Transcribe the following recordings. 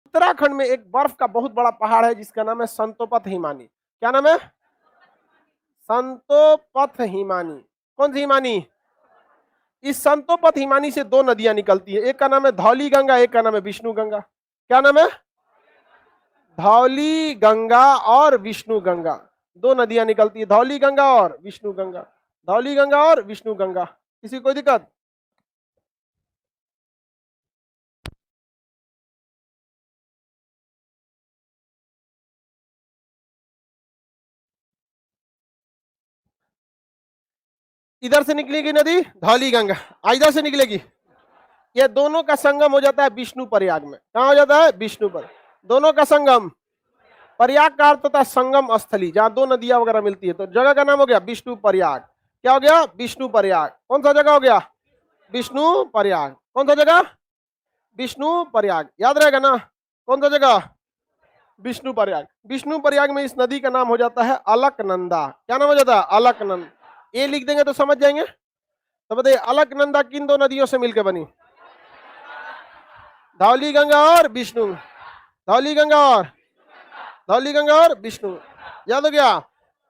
उत्तराखंड में एक बर्फ का बहुत बड़ा पहाड़ है जिसका नाम है संतोपत हिमानी। क्या नाम है? संतोपत हिमानी। कौन सी हिमानी? इस संतोपत हिमानी से दो नदियां निकलती है, एक का नाम है धौली गंगा, एक का नाम है विष्णु गंगा। क्या नाम है? धौली गंगा और विष्णु गंगा, दो नदियां निकलती है, धौली गंगा और विष्णु गंगा। धौली गंगा और विष्णु गंगा। किसी कोई दिक्कत? इधर से निकलेगी नदी धौली गंगा, इधर से निकलेगी, ये दोनों का संगम हो जाता है विष्णु प्रयाग में। कहा हो जाता है? विष्णु पर। दोनों का संगम, प्रयाग का अर्थ होता है संगम स्थली, जहां दो नदियां वगैरह मिलती है, तो जगह का नाम हो गया विष्णु प्रयाग। क्या हो गया? विष्णु प्रयाग। कौन सा जगह हो गया? विष्णु प्रयाग। कौन सा जगह? विष्णु प्रयाग। याद रहेगा ना? कौन सा जगह? विष्णु प्रयाग। विष्णु प्रयाग में इस नदी का नाम हो जाता है अलकनंदा। क्या नाम हो जाता है? अलकनंदा। ये लिख देंगे तो समझ जाएंगे। तो बताइए अलकनंदा किन दो नदियों से मिलकर बनी? धौली गंगा और विष्णु। धौली गंगा और विष्णु। याद हो गया?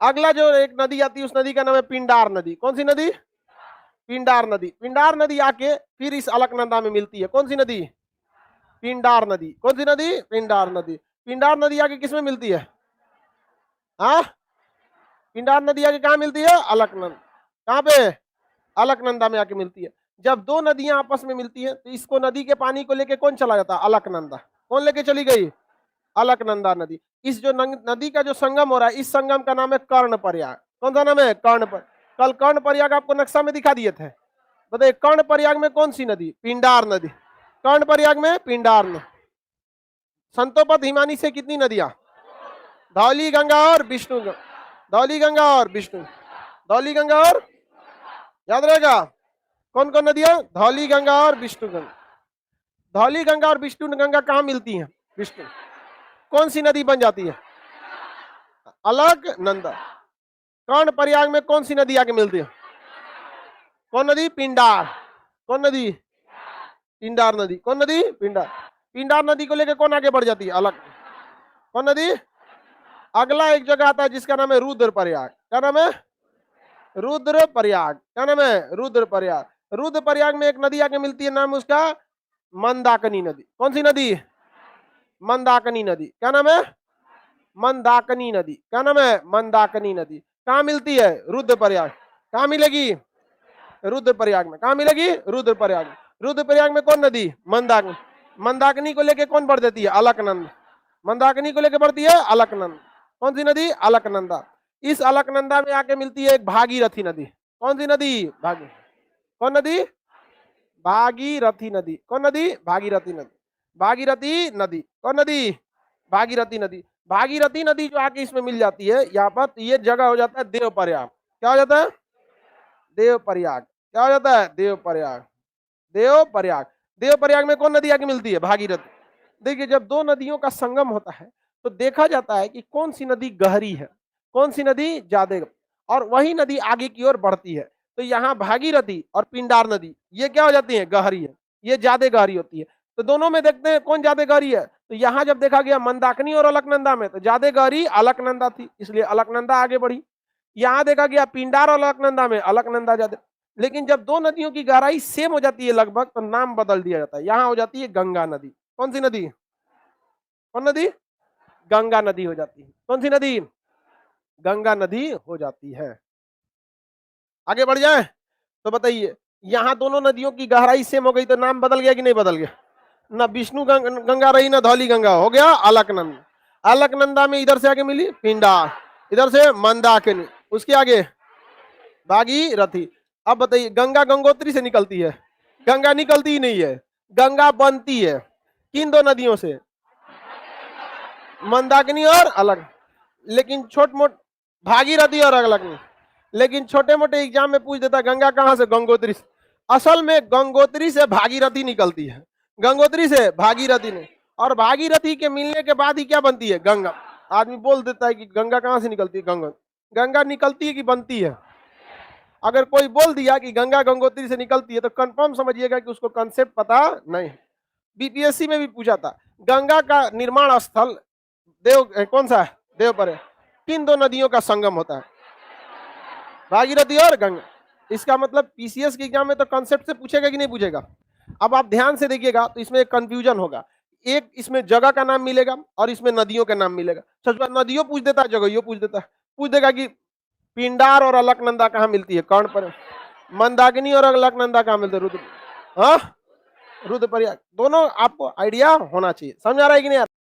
अगला जो एक नदी आती है उस नदी का नाम है पिंडार नदी। कौन सी नदी? पिंडार नदी। पिंडार नदी आके फिर इस अलकनंदा में मिलती है। कौन सी नदी? पिंडार नदी। कौन सी नदी? पिंडार नदी। पिंडार नदी आके किसमें मिलती है? हाँ, पिंडार नदी आके कहाँ मिलती है? अलकनंदा। कहाँ पे? अलकनंदा में आके मिलती है। जब दो नदियां आपस में मिलती है तो इसको, नदी के पानी को लेके कौन चला जाता है? अलकनंदा। कौन लेके चली गई? अलकनंदा नदी। इस जो नदी का जो संगम हो रहा है, इस संगम का नाम है कर्ण प्रयाग। कौन सा नाम है? कर्ण पर। कल कर्ण प्रयाग आपको नक्शा में दिखा दिए थे। बताइए कर्ण प्रयाग में कौन सी नदी? पिंडार नदी। कर्ण प्रयाग में पिंडार नदी। संतोपत हिमानी से कितनी नदियां? धौली गंगा और विष्णु गंगा। धौली गंगा और विष्णु। धौली गंगा और, याद रहेगा कौन कौन नदियां? धौली गंगा और विष्णु गंगा। धौली गंगा और विष्णु गंगा कहाँ मिलती हैं? विष्णु। कौन सी नदी बन जाती है? अलकनंदा। कर्ण प्रयाग में कौन सी नदी आके मिलती है? कौन नदी? पिंडार। कौन नदी? पिंडार नदी। कौन नदी? पिंडार। पिंडार नदी को लेकर कौन आगे बढ़ जाती है? अलग। कौन नदी? अगला एक जगह आता है जिसका नाम है रुद्र प्रयाग। क्या नाम है? रुद्र प्रयाग। क्या नाम है? रुद्र प्रयाग। रुद्र प्रयाग में एक नदी आके मिलती है, नाम उसका मंदाकिनी नदी। कौन सी नदी? मंदाकिनी नदी। क्या नाम है? मंदाकिनी नदी। क्या नाम है? मंदाकिनी नदी। कहाँ मिलती है? रुद्र प्रयाग। कहाँ मिलेगी? रुद्र प्रयाग में। कहाँ मिलेगी? रुद्र प्रयाग में। रुद्र प्रयाग में कौन नदी? मंदाकिनी। मंदाकिनी को लेके कौन बढ़ जाती है? अलकनंदा। मंदाकिनी को लेके बढ़ती है अलकनंदा। कौन सी नदी? अलकनंदा। इस अलकनंदा में आके मिलती है एक भागीरथी नदी। कौन सी नदी? भागी। कौन नदी? भागीरथी नदी। कौन नदी? भागीरथी नदी। भागीरथी नदी। कौन नदी? भागीरथी नदी। भागीरथी नदी जो आके इसमें मिल जाती है यहाँ पर, तो ये जगह हो जाता है देव प्रयाग। क्या हो जाता है? देव प्रयाग। क्या हो जाता है? देव प्रयाग। देव प्रयाग। देव प्रयाग में कौन नदी आके मिलती है? भागीरथी। देखिए जब दो नदियों का संगम होता है तो देखा जाता है कि कौन सी नदी गहरी है, कौन सी नदी ज्यादा, और वही नदी आगे की ओर बढ़ती है। तो यहाँ भागीरथी और पिंडार नदी ये क्या हो जाती है? गहरी है, ये ज्यादा गहरी होती है। तो दोनों में देखते हैं कौन ज्यादा गहरी है। तो यहाँ जब देखा गया मंदाकिनी और अलकनंदा में, तो ज्यादा गहरी अलकनंदा थी, इसलिए अलकनंदा आगे बढ़ी। यहाँ देखा गया पिंडार और अलकनंदा में अलकनंदा ज्यादा। लेकिन जब दो नदियों की गहराई सेम हो जाती है लगभग, तो नाम बदल दिया जाता है, यहाँ हो जाती है गंगा नदी। कौन सी नदी? कौन नदी? गंगा नदी हो जाती है। कौन सी नदी? गंगा नदी हो जाती है। आगे बढ़ जाए तो बताइए, यहाँ दोनों नदियों की गहराई सेम हो गई तो नाम बदल गया कि नहीं बदल गया? ना विष्णु गंगा रही ना धौली गंगा, हो गया अलकनंदा। अलकनंदा में इधर से आगे मिली पिंडार, इधर से मंदाकिनी, उसके आगे भागीरथी। अब बताइए गंगा गंगोत्री से निकलती है? गंगा निकलती ही नहीं है, गंगा बनती है। किन दो नदियों से? मंदाकिनी और अलग। लेकिन छोट मोट भागीरथी और अलग नहीं। लेकिन छोटे मोटे एग्जाम में पूछ देता गंगा कहां से? गंगोत्री से। असल में गंगोत्री से भागीरथी निकलती है, गंगोत्री से भागीरथी नहीं। और भागीरथी के मिलने के बाद ही क्या बनती है? गंगा। आदमी बोल देता है कि गंगा कहां से निकलती है? गंगा। गंगा निकलती है कि बनती है? अगर कोई बोल दिया कि गंगा गंगोत्री से निकलती है तो कंफर्म समझिएगा कि उसको कंसेप्ट पता नहीं। बीपीएससी में भी पूछा था गंगा का निर्माण स्थल कौन सा है? देव पर है। किन दो नदियों का संगम होता है? भागीरथी और गंगा। इसका मतलब पीसीएस के एग्जाम में तो कॉन्सेप्ट से पूछेगा कि नहीं पूछेगा? अब आप ध्यान से देखिएगा तो इसमें एक कंफ्यूजन होगा। एक इसमें जगह का नाम मिलेगा और इसमें नदियों का नाम मिलेगा। सच बात, नदियों पूछ देता है, जगहियों पूछ देता है। पूछ देगा कि पिंडार और अलकनंदा कहाँ मिलती है? कर्ण पर। मंदाकिनी और अलकनंदा कहाँ मिलते? रुद्र, हाँ रुद्रप्रयाग। दोनों आपको आइडिया होना चाहिए। समझ आ रहा है कि नहीं?